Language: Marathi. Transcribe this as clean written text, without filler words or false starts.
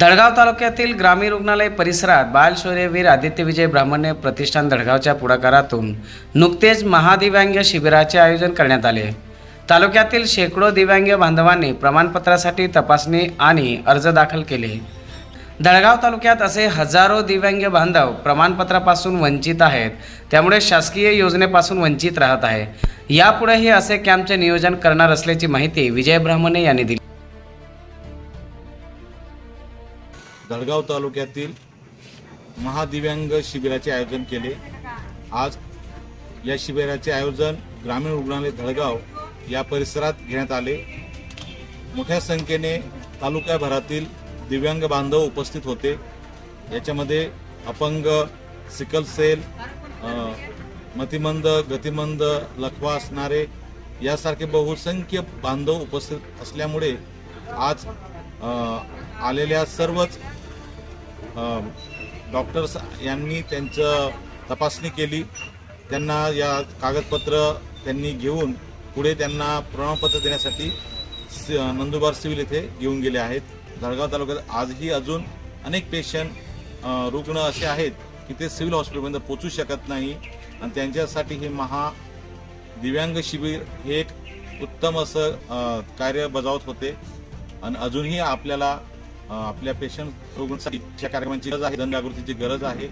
धडगाव तालुक्यातील ग्रामीण रुग्णालय परिसरात बालशौर्यवीर आदित्य विजय ब्राह्मणे प्रतिष्ठान धडगावच्या पुढाकारातून नुकतेच महादिव्यांग शिबिराचे आयोजन करण्यात आले। तालुक्यातील शेकडो दिव्यांग बांधवांनी प्रमाणपत्रासाठी तपासणी आणि अर्ज दाखल केले। धडगाव तालुक्यात असे हजारो दिव्यांग बांधव प्रमाणपत्रापासून वंचित आहेत, त्यामुळे शासकीय योजनेपासून वंचित राहत आहे। यापुढेही असे कॅम्पचे नियोजन करणार असल्याची माहिती विजय ब्राह्मणे यांनी दिली। धडगाव तालुक्यातील महादिव्यांग शिबिराचे आयोजन केले। आज या शिबिराचे आयोजन ग्रामीण रुग्णालय धडगाव या परिसरात घेण्यात आले। मोठ्या संख्येने तालुक्याभरातील दिव्यांग बांधव उपस्थित होते। याच्यामध्ये अपंग, सिकल सेल, मतिमंद, गतिमंद, लकवा असणारे यासारखे बहुसंख्य बांधव उपस्थित असल्यामुळे आज आलेल्या सर्वच डॉक्टर्स यांनी त्यांचं तपासणी केली। त्यांना या कागदपत्र त्यांनी घेऊन पुढे त्यांना प्रमाणपत्र देण्यासाठी नंदुरबार सिव्हिल येथे घेऊन गेले आहेत। धडगाव तालुक्यात आजही अजून अनेक पेशंट रुग्ण असे आहेत की ते सिव्हिल हॉस्पिटलपर्यंत पोहोचू शकत नाही आणि त्यांच्यासाठी हे दिव्यांग शिबिर हे एक उत्तम असं कार्य बजावत होते। आणि अजूनही आपल्याला आपल्या पेशंट रुग्णांसाठी या कार्यक्रमांची गरज आहे, जनजागृतीची गरज आहे।